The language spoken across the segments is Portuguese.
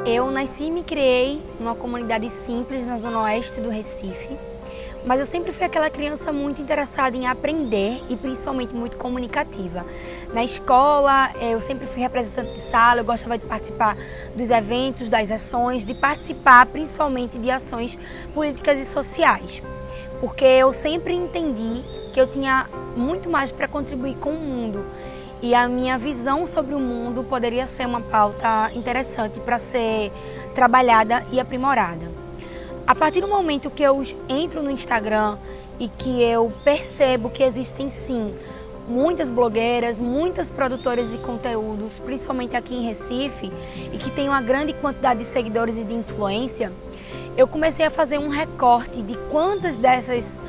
Eu nasci e me criei numa comunidade simples na zona oeste do Recife, mas eu sempre fui aquela criança muito interessada em aprender e principalmente muito comunicativa. Na escola, eu sempre fui representante de sala, eu gostava de participar dos eventos, das ações, de participar principalmente de ações políticas e sociais, porque eu sempre entendi que eu tinha muito mais para contribuir com o mundo. E a minha visão sobre o mundo poderia ser uma pauta interessante para ser trabalhada e aprimorada. A partir do momento que eu entro no Instagram e que eu percebo que existem sim muitas blogueiras, muitas produtoras de conteúdos, principalmente aqui em Recife, e que tem uma grande quantidade de seguidores e de influência, eu comecei a fazer um recorte de quantas dessas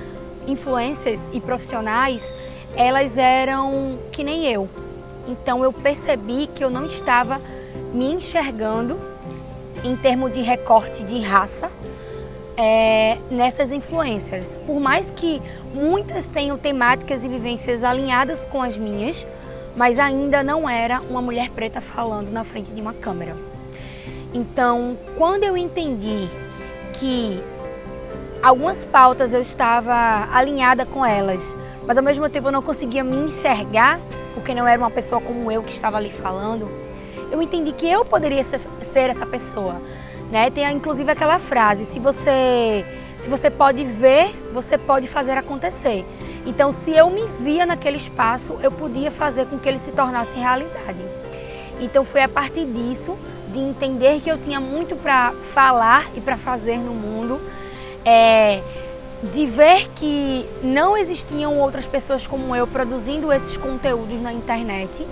influências e profissionais elas eram que nem eu. Então eu percebi que eu não estava me enxergando em termos de recorte de raça nessas influencers. Por mais que muitas tenham temáticas e vivências alinhadas com as minhas, mas ainda não era uma mulher preta falando na frente de uma câmera. Então, quando eu entendi que algumas pautas eu estava alinhada com elas, mas ao mesmo tempo eu não conseguia me enxergar, porque não era uma pessoa como eu que estava ali falando, eu entendi que eu poderia ser essa pessoa, né? Tem inclusive aquela frase, se você pode ver, você pode fazer acontecer. Então, se eu me via naquele espaço, eu podia fazer com que ele se tornasse realidade. Então, foi a partir disso, de entender que eu tinha muito para falar e para fazer no mundo, de ver que não existiam outras pessoas como eu produzindo esses conteúdos na internet,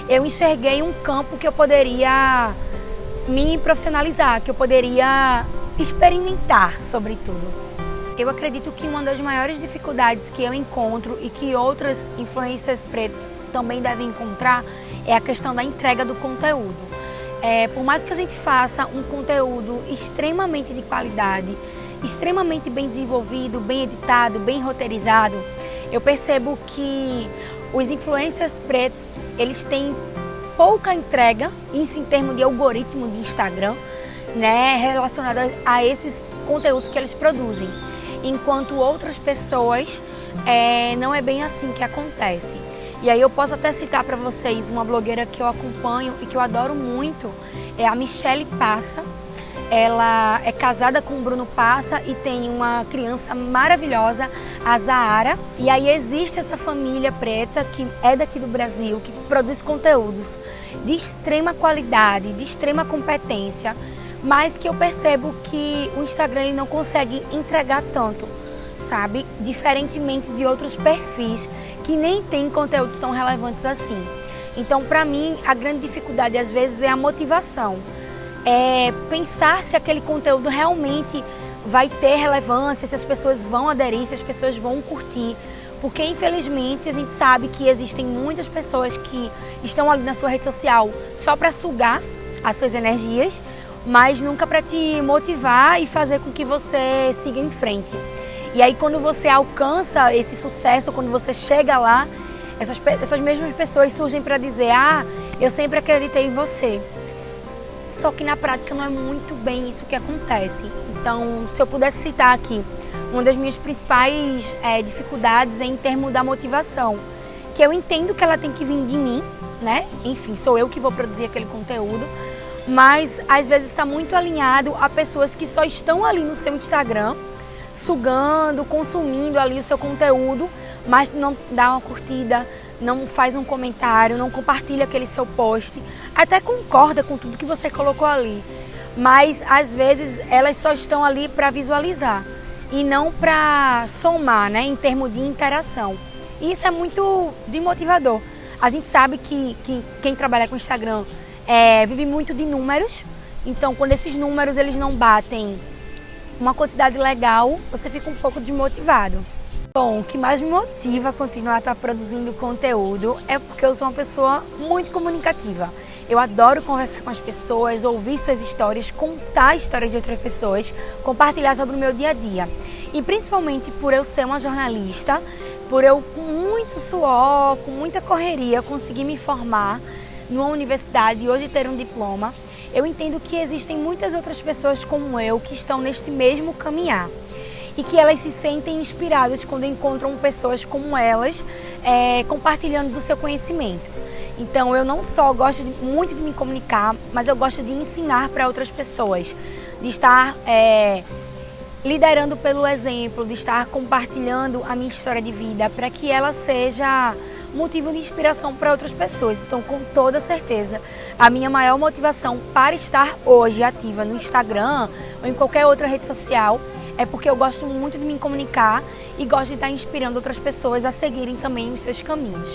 eu enxerguei um campo que eu poderia me profissionalizar, que eu poderia experimentar sobre tudo. Eu acredito que uma das maiores dificuldades que eu encontro e que outras influências pretas também devem encontrar é a questão da entrega do conteúdo. Por mais que a gente faça um conteúdo extremamente de qualidade, extremamente bem desenvolvido, bem editado, bem roteirizado, eu percebo que os influencers pretos, eles têm pouca entrega, isso em termos de algoritmo de Instagram, né, relacionada a esses conteúdos que eles produzem, enquanto outras pessoas não é bem assim que acontece. E aí eu posso até citar para vocês uma blogueira que eu acompanho e que eu adoro muito, é a Michelle Passa. Ela é casada com o Bruno Passa e tem uma criança maravilhosa, a Zahara. E aí existe essa família preta que é daqui do Brasil, que produz conteúdos de extrema qualidade, de extrema competência, mas que eu percebo que o Instagram ele não consegue entregar tanto, sabe? Diferentemente de outros perfis que nem têm conteúdos tão relevantes assim. Então, para mim, a grande dificuldade às vezes é a motivação. Pensar se aquele conteúdo realmente vai ter relevância, se as pessoas vão aderir, se as pessoas vão curtir. Porque, infelizmente, a gente sabe que existem muitas pessoas que estão ali na sua rede social só para sugar as suas energias, mas nunca para te motivar e fazer com que você siga em frente. E aí, quando você alcança esse sucesso, quando você chega lá, essas mesmas pessoas surgem para dizer: ah, eu sempre acreditei em você. Só que na prática não é muito bem isso que acontece. Então, se eu pudesse citar aqui, uma das minhas principais dificuldades é em termos da motivação, que eu entendo que ela tem que vir de mim, né? Enfim, sou eu que vou produzir aquele conteúdo, mas às vezes está muito alinhado a pessoas que só estão ali no seu Instagram, sugando, consumindo ali o seu conteúdo, mas não dá uma curtida, não faz um comentário, não compartilha aquele seu post, até concorda com tudo que você colocou ali, mas às vezes elas só estão ali para visualizar e não para somar, né, em termos de interação. E isso é muito desmotivador. A gente sabe que quem trabalha com Instagram vive muito de números, então quando esses números eles não batem uma quantidade legal, você fica um pouco desmotivado. Bom, o que mais me motiva a continuar a estar produzindo conteúdo é porque eu sou uma pessoa muito comunicativa. Eu adoro conversar com as pessoas, ouvir suas histórias, contar a história de outras pessoas, compartilhar sobre o meu dia a dia. E principalmente por eu ser uma jornalista, por eu com muito suor, com muita correria conseguir me formar, numa universidade e hoje ter um diploma, eu entendo que existem muitas outras pessoas como eu que estão neste mesmo caminhar. E que elas se sentem inspiradas quando encontram pessoas como elas, compartilhando do seu conhecimento. Então eu não só gosto muito de me comunicar, mas eu gosto de ensinar para outras pessoas, de estar liderando pelo exemplo, de estar compartilhando a minha história de vida para que ela seja motivo de inspiração para outras pessoas. Então, com toda certeza, a minha maior motivação para estar hoje ativa no Instagram ou em qualquer outra rede social é porque eu gosto muito de me comunicar e gosto de estar inspirando outras pessoas a seguirem também os seus caminhos.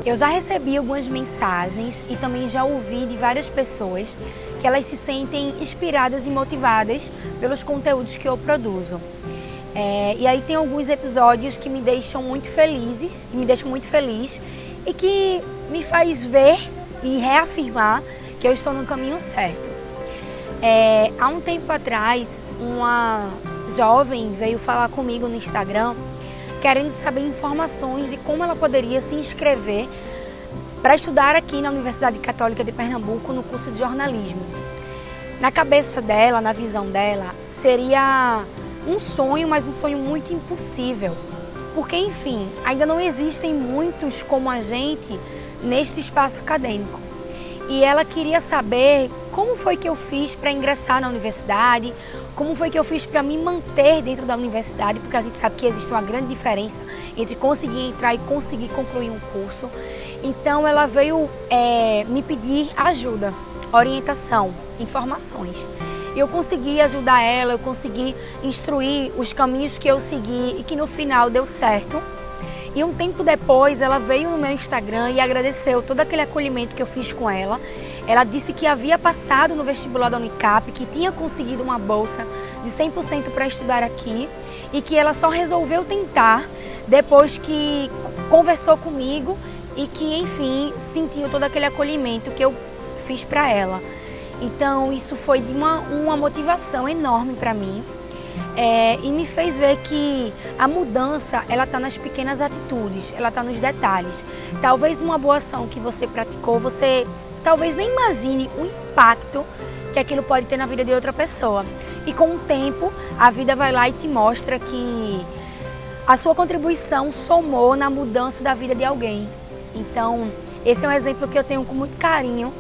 Eu já recebi algumas mensagens e também já ouvi de várias pessoas que elas se sentem inspiradas e motivadas pelos conteúdos que eu produzo. E aí tem alguns episódios que me deixam muito feliz e que me faz ver e reafirmar que eu estou no caminho certo. Há um tempo atrás, uma jovem veio falar comigo no Instagram querendo saber informações de como ela poderia se inscrever para estudar aqui na Universidade Católica de Pernambuco no curso de jornalismo. Na cabeça dela, na visão dela, seria um sonho, mas um sonho muito impossível. Porque, enfim, ainda não existem muitos como a gente neste espaço acadêmico. E ela queria saber como foi que eu fiz para ingressar na universidade, como foi que eu fiz para me manter dentro da universidade, porque a gente sabe que existe uma grande diferença entre conseguir entrar e conseguir concluir um curso. Então ela veio me pedir ajuda, orientação, informações. E eu consegui ajudar ela, eu consegui instruir os caminhos que eu segui e que no final deu certo. E um tempo depois ela veio no meu Instagram e agradeceu todo aquele acolhimento que eu fiz com ela. Ela disse que havia passado no vestibular da Unicap, que tinha conseguido uma bolsa de 100% para estudar aqui e que ela só resolveu tentar depois que conversou comigo e que, enfim, sentiu todo aquele acolhimento que eu fiz para ela. Então isso foi de uma motivação enorme para mim. E me fez ver que a mudança, ela está nas pequenas atitudes, ela está nos detalhes. Talvez uma boa ação que você praticou, você talvez nem imagine o impacto que aquilo pode ter na vida de outra pessoa. E com o tempo, a vida vai lá e te mostra que a sua contribuição somou na mudança da vida de alguém. Então, esse é um exemplo que eu tenho com muito carinho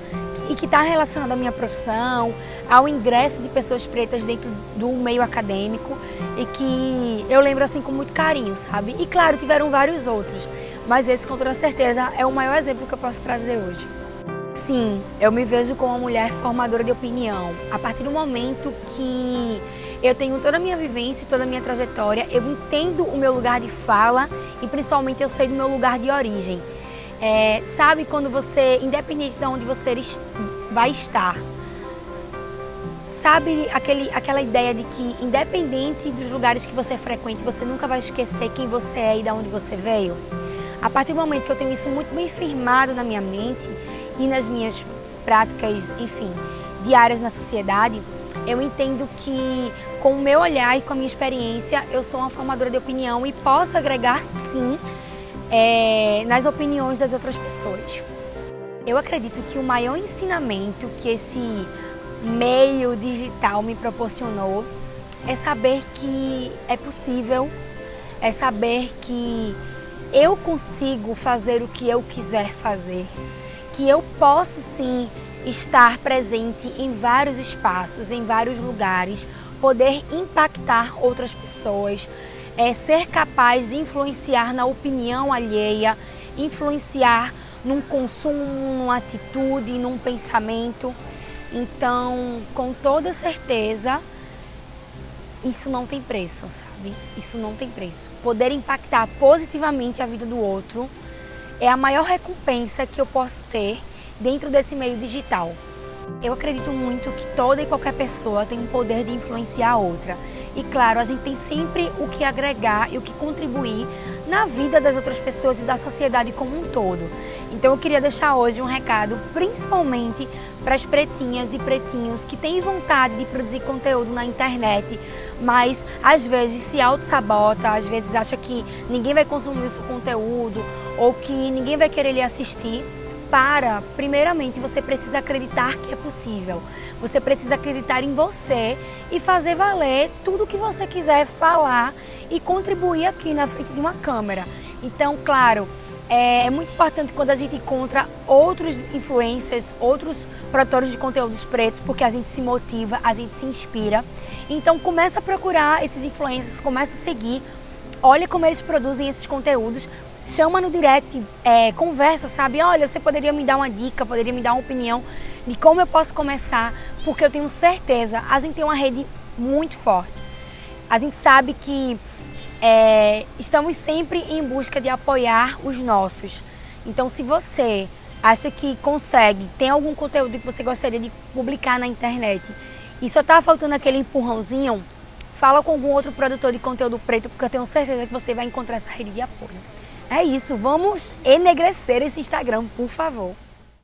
e que está relacionado à minha profissão, ao ingresso de pessoas pretas dentro do meio acadêmico e que eu lembro assim com muito carinho, sabe? E claro, tiveram vários outros, mas esse com toda certeza é o maior exemplo que eu posso trazer hoje. Sim, eu me vejo como uma mulher formadora de opinião. A partir do momento que eu tenho toda a minha vivência, toda a minha trajetória, eu entendo o meu lugar de fala e principalmente eu sei do meu lugar de origem. Sabe quando você, independente de onde você vai estar, sabe aquela ideia de que independente dos lugares que você frequente, você nunca vai esquecer quem você é e de onde você veio? A partir do momento que eu tenho isso muito bem firmado na minha mente e nas minhas práticas, enfim, diárias na sociedade, eu entendo que com o meu olhar e com a minha experiência, eu sou uma formadora de opinião e posso agregar sim nas opiniões das outras pessoas. Eu acredito que o maior ensinamento que esse meio digital me proporcionou é saber que é possível, é saber que eu consigo fazer o que eu quiser fazer, que eu posso sim estar presente em vários espaços, em vários lugares, poder impactar outras pessoas, ser capaz de influenciar na opinião alheia, influenciar num consumo, numa atitude, num pensamento. Então, com toda certeza, isso não tem preço, sabe? Isso não tem preço. Poder impactar positivamente a vida do outro é a maior recompensa que eu posso ter dentro desse meio digital. Eu acredito muito que toda e qualquer pessoa tem o poder de influenciar a outra. E claro, a gente tem sempre o que agregar e o que contribuir na vida das outras pessoas e da sociedade como um todo. Então eu queria deixar hoje um recado principalmente para as pretinhas e pretinhos que têm vontade de produzir conteúdo na internet, mas às vezes se auto-sabota, às vezes acha que ninguém vai consumir o seu conteúdo ou que ninguém vai querer lhe assistir. Primeiramente, você precisa acreditar que é possível. Você precisa acreditar em você e fazer valer tudo que você quiser falar e contribuir aqui na frente de uma câmera. Então, claro, é muito importante quando a gente encontra outros influencers, outros produtores de conteúdos pretos, porque a gente se motiva, a gente se inspira. Então, começa a procurar esses influencers, começa a seguir, olha como eles produzem esses conteúdos, chama no direct, conversa, sabe? Olha, você poderia me dar uma dica, poderia me dar uma opinião de como eu posso começar, porque eu tenho certeza, a gente tem uma rede muito forte. A gente sabe que estamos sempre em busca de apoiar os nossos. Então, se você acha que consegue, tem algum conteúdo que você gostaria de publicar na internet e só está faltando aquele empurrãozinho, fala com algum outro produtor de conteúdo preto, porque eu tenho certeza que você vai encontrar essa rede de apoio. É isso, vamos enegrecer esse Instagram, por favor.